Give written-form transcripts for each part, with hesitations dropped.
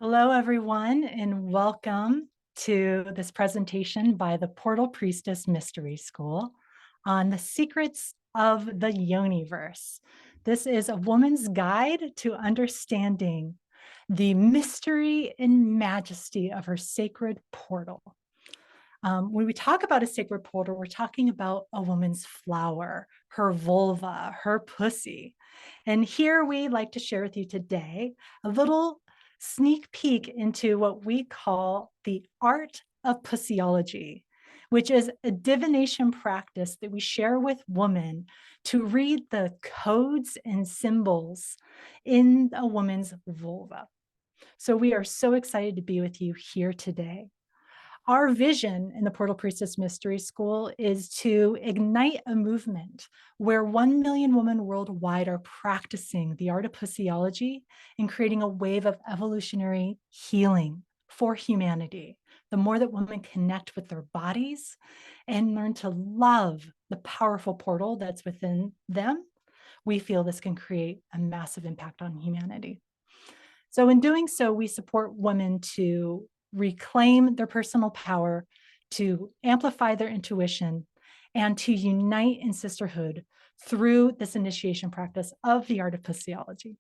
Hello, everyone, and welcome to this presentation by the Portal Priestess Mystery School on the secrets of the Yoniverse. This is a woman's guide to understanding the mystery and majesty of her sacred portal. When we talk about a sacred portal, we're talking about a woman's flower, her vulva, her pussy. And here we like to share with you today a little sneak peek into what we call the art of pussyology, which is a divination practice that we share with women to read the codes and symbols in a woman's vulva. So we are so excited to be with you here today. Our vision in the Portal Priestess Mystery School is to ignite a movement where 1 million women worldwide are practicing the art of pussyology and creating a wave of evolutionary healing for humanity. The more that women connect with their bodies and learn to love the powerful portal that's within them, we feel this can create a massive impact on humanity. So in doing so, we support women to reclaim their personal power, to amplify their intuition, and to unite in sisterhood through this initiation practice of the art of pussyology.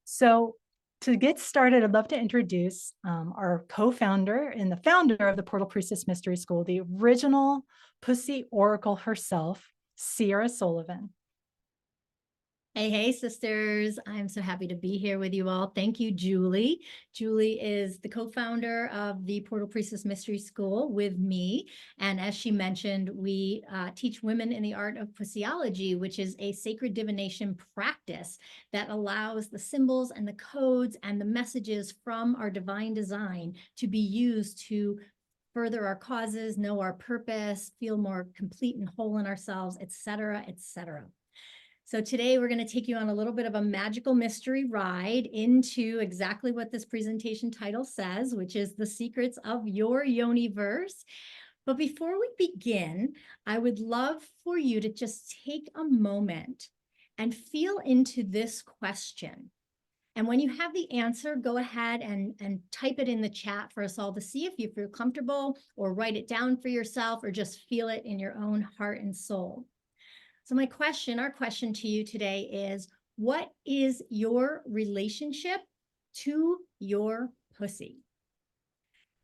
So to get started, I'd love to introduce our co-founder and the founder of the Portal Priestess Mystery School, the original Pussy Oracle herself, Sierra Sullivan. Hey, sisters. I'm so happy to be here with you all. Thank you, Julie. Julie is the co-founder of the Portal Priestess Mystery School with me. And as she mentioned, we teach women in the art of pussyology, which is a sacred divination practice that allows the symbols and the codes and the messages from our divine design to be used to further our causes, know our purpose, feel more complete and whole in ourselves, et cetera, et cetera. So today we're going to take you on a little bit of a magical mystery ride into exactly what this presentation title says, which is the secrets of your Yoniverse. But before we begin, I would love for you to just take a moment and feel into this question. And when you have the answer, go ahead and type it in the chat for us all to see if you feel comfortable, or write it down for yourself, or just feel it in your own heart and soul. So our question to you today is, what is your relationship to your pussy?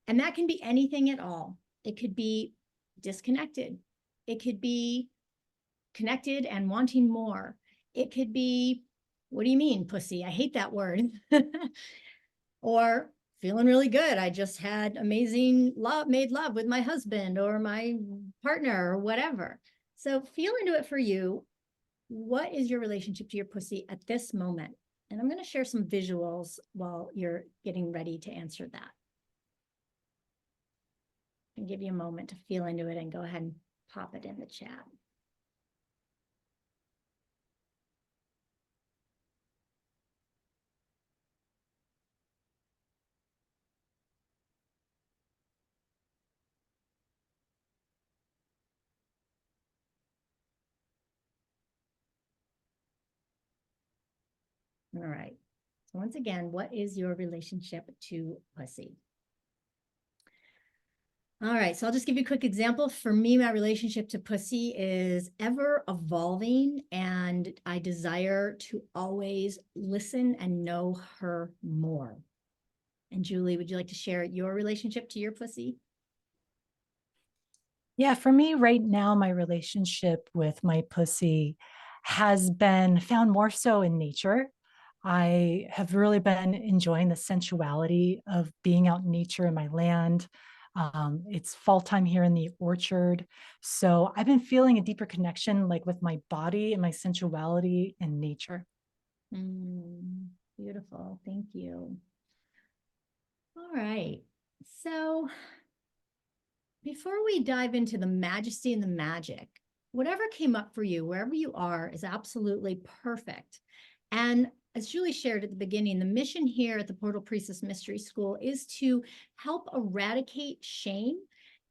And that can be anything at all. It could be disconnected. It could be connected and wanting more. It could be, what do you mean, pussy? I hate that word. Or feeling really good. I just had amazing made love with my husband or my partner or whatever. So feel into it for you. What is your relationship to your pussy at this moment? And I'm going to share some visuals while you're getting ready to answer that. And give you a moment to feel into it and go ahead and pop it in the chat. All right. So once again, what is your relationship to pussy? All right, so I'll just give you a quick example. For me, my relationship to pussy is ever evolving, and I desire to always listen and know her more. And Julie, would you like to share your relationship to your pussy? Yeah, for me right now, my relationship with my pussy has been found more so in nature. I have really been enjoying the sensuality of being out in nature in my land. It's fall time here in the orchard. So I've been feeling a deeper connection like with my body and my sensuality in nature. Beautiful. Thank you. All right. So before we dive into the majesty and the magic, whatever came up for you, wherever you are, is absolutely perfect. And as Julie shared at the beginning, the mission here at the Portal Priestess Mystery School is to help eradicate shame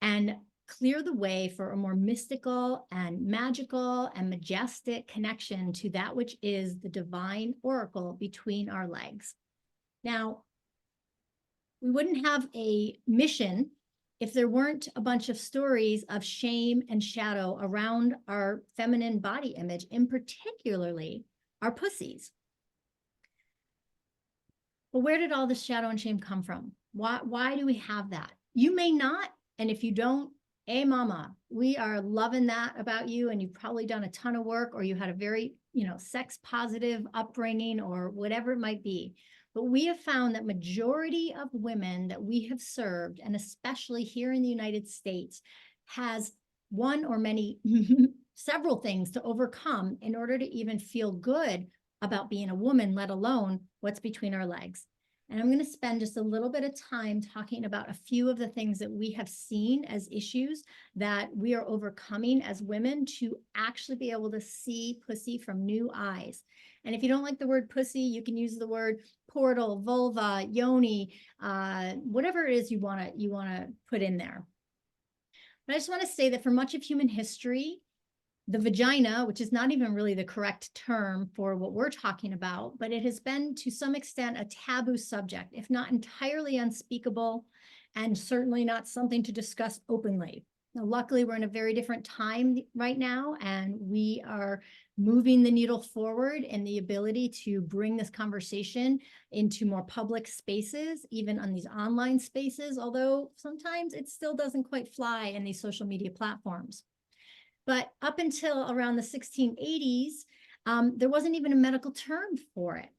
and clear the way for a more mystical and magical and majestic connection to that which is the divine oracle between our legs. Now, we wouldn't have a mission if there weren't a bunch of stories of shame and shadow around our feminine body image, in particularly our pussies. But where did all this shadow and shame come from? Why do we have that? You may not, and if you don't, hey mama, we are loving that about you, and you've probably done a ton of work, or you had a very, sex positive upbringing, or whatever it might be. But we have found that majority of women that we have served, and especially here in the United States, has one or many, several things to overcome in order to even feel good about being a woman, let alone what's between our legs. And I'm going to spend just a little bit of time talking about a few of the things that we have seen as issues that we are overcoming as women to actually be able to see pussy from new eyes. And if you don't like the word pussy, you can use the word portal, vulva, yoni, whatever it is you want to put in there. But I just want to say that for much of human history, the vagina, which is not even really the correct term for what we're talking about, but it has been to some extent a taboo subject, if not entirely unspeakable, and certainly not something to discuss openly. Now, luckily, we're in a very different time right now, and we are moving the needle forward in the ability to bring this conversation into more public spaces, even on these online spaces, although sometimes it still doesn't quite fly in these social media platforms. But up until around the 1680s, there wasn't even a medical term for it.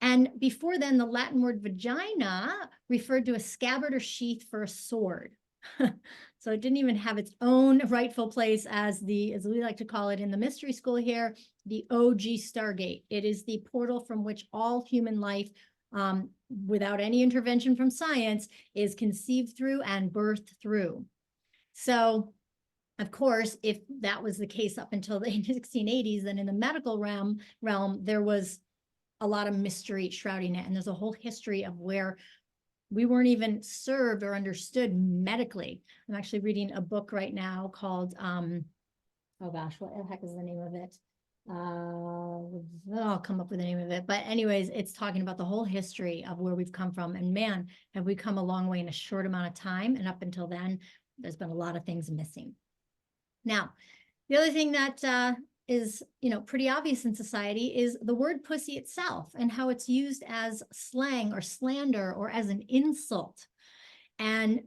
And before then, the Latin word vagina referred to a scabbard or sheath for a sword. So it didn't even have its own rightful place as we like to call it in the mystery school here, the OG Stargate. It is the portal from which all human life, without any intervention from science, is conceived through and birthed through. So, of course, if that was the case up until the 1680s, then in the medical realm, there was a lot of mystery shrouding it. And there's a whole history of where we weren't even served or understood medically. I'm actually reading a book right now called, oh gosh, what the heck is the name of it? I'll come up with the name of it. But anyways, it's talking about the whole history of where we've come from. And man, have we come a long way in a short amount of time. And up until then, there's been a lot of things missing. Now, the other thing that is, pretty obvious in society is the word pussy itself and how it's used as slang or slander or as an insult. And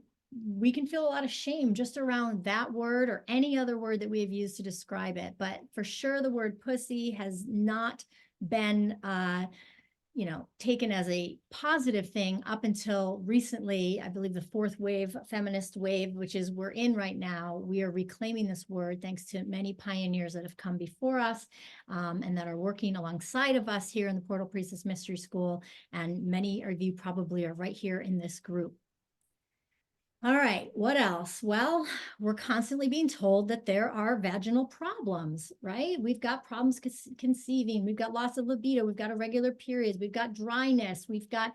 we can feel a lot of shame just around that word or any other word that we have used to describe it. But for sure, the word pussy has not been taken as a positive thing up until recently. I believe the fourth wave, feminist wave, which is we're in right now, we are reclaiming this word thanks to many pioneers that have come before us and that are working alongside of us here in the Portal Priestess Mystery School. And many of you probably are right here in this group. All right, what else? Well, we're constantly being told that there are vaginal problems, right? We've got problems conceiving, we've got loss of libido, we've got irregular periods, we've got dryness, we've got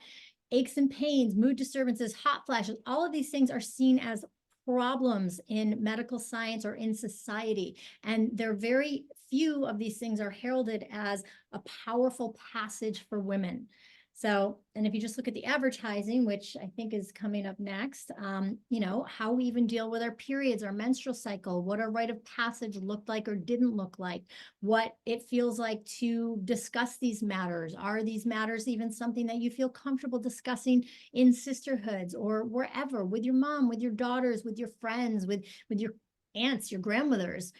aches and pains, mood disturbances, hot flashes. All of these things are seen as problems in medical science or in society. And there are very few of these things are heralded as a powerful passage for women. So, and if you just look at the advertising, which I think is coming up next, how we even deal with our periods, our menstrual cycle, what our rite of passage looked like or didn't look like, what it feels like to discuss these matters. Are these matters even something that you feel comfortable discussing in sisterhoods or wherever, with your mom, with your daughters, with your friends, with your aunts, your grandmothers?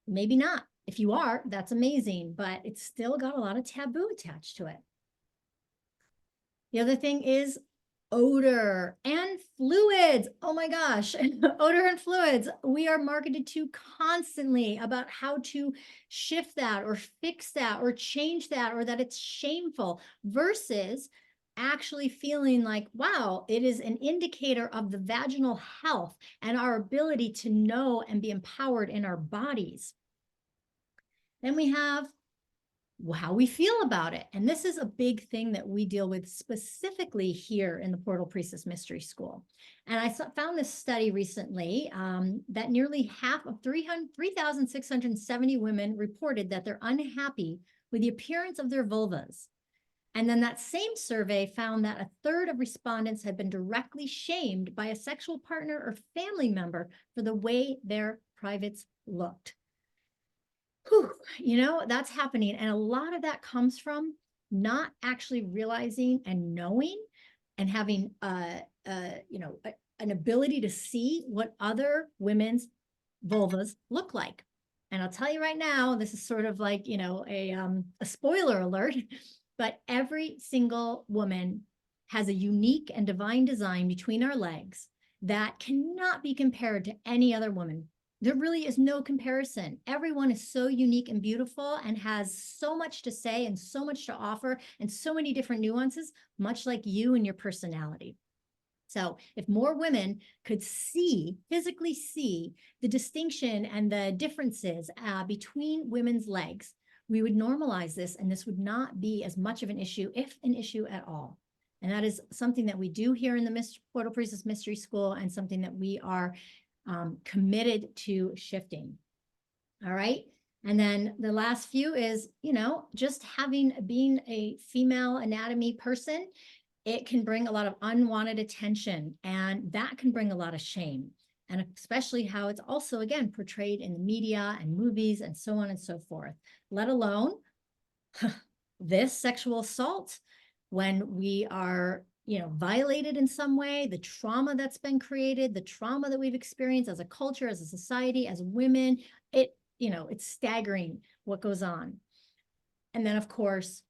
Maybe not. If you are, that's amazing, but it's still got a lot of taboo attached to it. The other thing is odor and fluids. Oh my gosh, odor and fluids. We are marketed to constantly about how to shift that or fix that or change that or that it's shameful versus actually feeling like, wow, it is an indicator of the vaginal health and our ability to know and be empowered in our bodies. Then we have how we feel about it. And this is a big thing that we deal with specifically here in the Portal Priestess Mystery School. And I found this study recently that nearly half of 3,670 women reported that they're unhappy with the appearance of their vulvas. And then that same survey found that a third of respondents had been directly shamed by a sexual partner or family member for the way their privates looked. Whew, that's happening. And a lot of that comes from not actually realizing and knowing and having an ability to see what other women's vulvas look like. And I'll tell you right now, this is sort of like, a spoiler alert, but every single woman has a unique and divine design between our legs that cannot be compared to any other woman. There really is no comparison. Everyone is so unique and beautiful and has so much to say and so much to offer and so many different nuances, much like you and your personality. So if more women could physically see the distinction and the differences between women's legs, we would normalize this, and this would not be as much of an issue, if an issue at all. And that is something that we do here in the Portal Priestess Mystery School, and something that we are committed to shifting. All right. And then the last few is, just being a female anatomy person, it can bring a lot of unwanted attention, and that can bring a lot of shame. And especially how it's also, again, portrayed in the media and movies and so on and so forth, let alone this sexual assault when we are violated in some way, the trauma that's been created, the trauma that we've experienced as a culture, as a society, as women, it's staggering what goes on. And then, of course,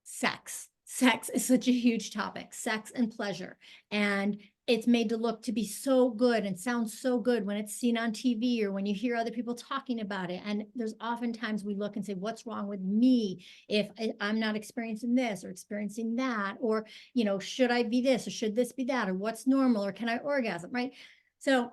sex. Sex is such a huge topic, sex and pleasure. And it's made to look to be so good and sound so good when it's seen on TV or when you hear other people talking about it. And there's oftentimes we look and say, what's wrong with me if I'm not experiencing this or experiencing that? Or, should I be this or should this be that? Or what's normal? Or can I orgasm, right? So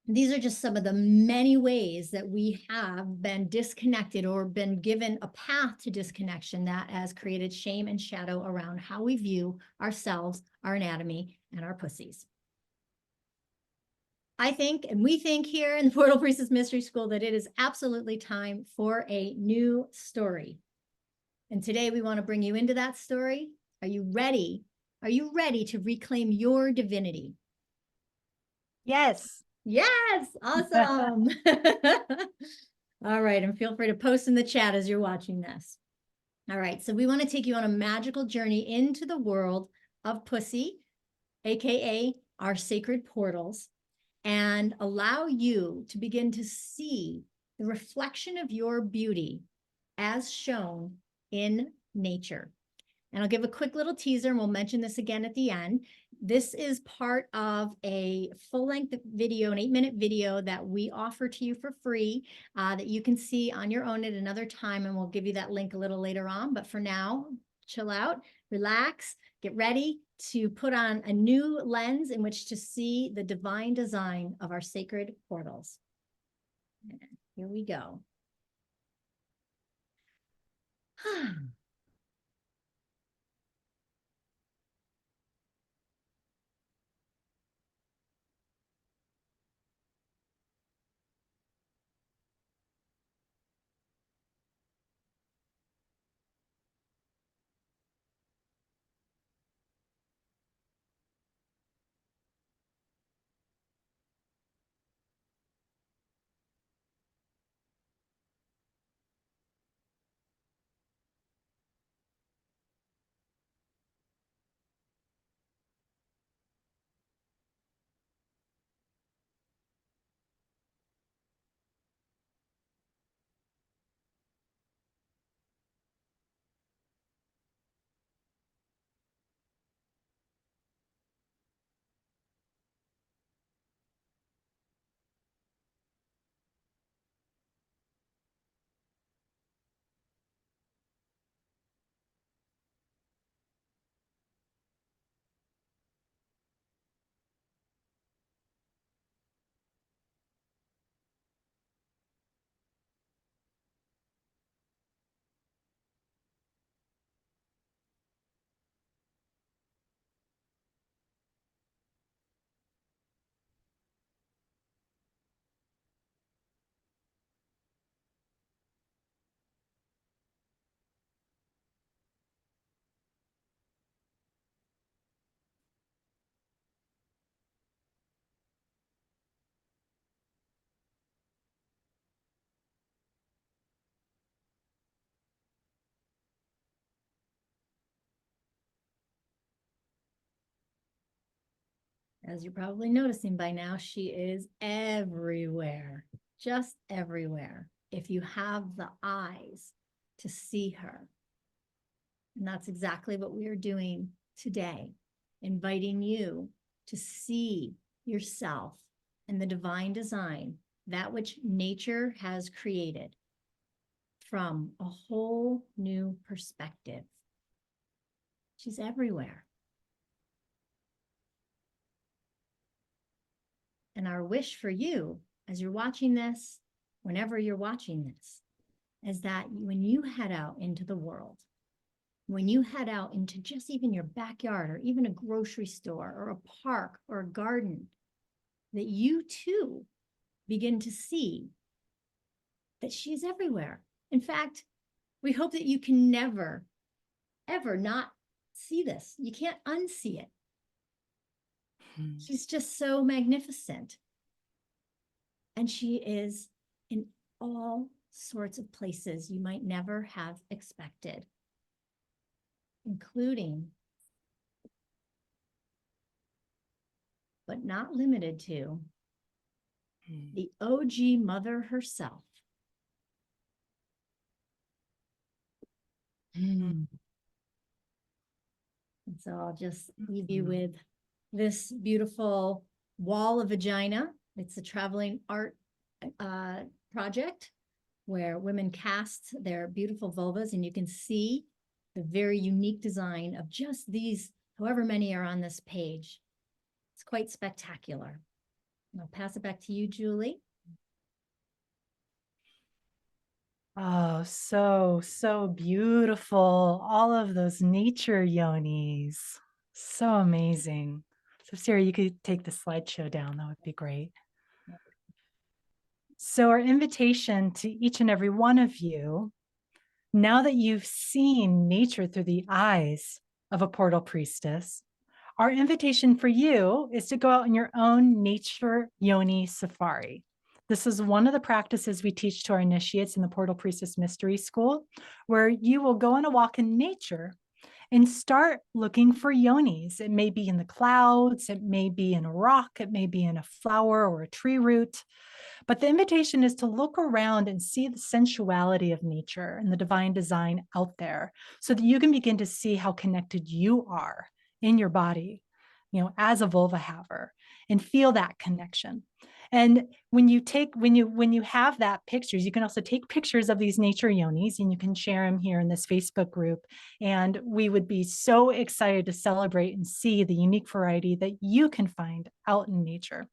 these are just some of the many ways that we have been disconnected or been given a path to disconnection that has created shame and shadow around how we view ourselves, our anatomy, and our pussies. I think, and we think here in the Portal Priestess Mystery School, that it is absolutely time for a new story. And today we want to bring you into that story. Are you ready? Are you ready to reclaim your divinity? Yes. Yes, awesome. All right, and feel free to post in the chat as you're watching this. All right, so we want to take you on a magical journey into the world of pussy, aka our sacred portals, and allow you to begin to see the reflection of your beauty as shown in nature. And I'll give a quick little teaser, and we'll mention this again at the end. This is part of a full-length video, an 8-minute video that we offer to you for free that you can see on your own at another time, and we'll give you that link a little later on. But for now, chill out, relax, get ready to put on a new lens in which to see the divine design of our sacred portals. And here we go. As you're probably noticing by now, she is everywhere, just everywhere. If you have the eyes to see her. And that's exactly what we are doing today, inviting you to see yourself and the divine design, that which nature has created, from a whole new perspective. She's everywhere. And our wish for you, as you're watching this, whenever you're watching this, is that when you head out into the world, when you head out into just even your backyard or even a grocery store or a park or a garden, that you too begin to see that she is everywhere. In fact, we hope that you can never, ever not see this. You can't unsee it. She's just so magnificent. And she is in all sorts of places you might never have expected, including, but not limited to, the OG mother herself. And so I'll just leave you with this beautiful wall of vagina. It's a traveling art project where women cast their beautiful vulvas, and you can see the very unique design of just these, however many are on this page. It's quite spectacular. And I'll pass it back to you, Julie. Oh, so beautiful. All of those nature yonis. So amazing. So Sarah, you could take the slideshow down. That would be great. So our invitation to each and every one of you, now that you've seen nature through the eyes of a portal priestess, our invitation for you is to go out on your own nature yoni safari. This is one of the practices we teach to our initiates in the Portal Priestess Mystery School, where you will go on a walk in nature and start looking for yonis. It may be in the clouds, it may be in a rock, it may be in a flower or a tree root. But the invitation is to look around and see the sensuality of nature and the divine design out there so that you can begin to see how connected you are in your body, as a vulva haver, and feel that connection. And when you have that pictures, you can also take pictures of these nature yonis and you can share them here in this Facebook group. And we would be so excited to celebrate and see the unique variety that you can find out in nature.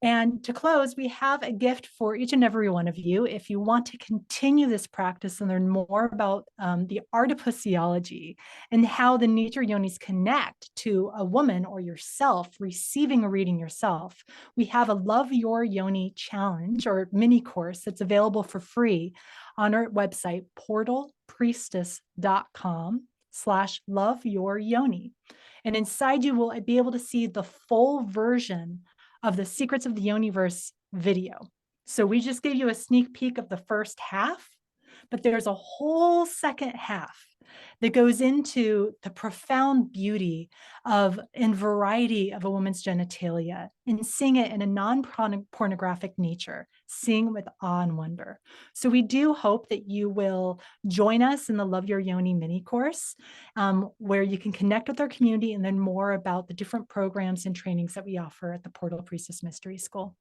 And to close, we have a gift for each and every one of you. If you want to continue this practice and learn more about the artificiology and how the nature yonis connect to a woman or yourself receiving a reading yourself, we have a Love Your Yoni challenge or mini course that's available for free on our website, portalpriestess.com/loveyouryoni. And inside you will be able to see the full version of the Secrets of the Yoniverse video. So we just gave you a sneak peek of the first half, but there's a whole second half that goes into the profound beauty of and variety of a woman's genitalia and seeing it in a non-pornographic nature, seeing with awe and wonder. So we do hope that you will join us in the Love Your Yoni mini course, where you can connect with our community and learn more about the different programs and trainings that we offer at the Portal Priestess Mystery School.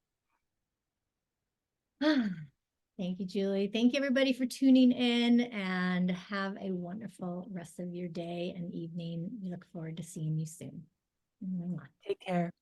Thank you, Julie. Thank you, everybody, for tuning in, and have a wonderful rest of your day and evening. We look forward to seeing you soon. Take care.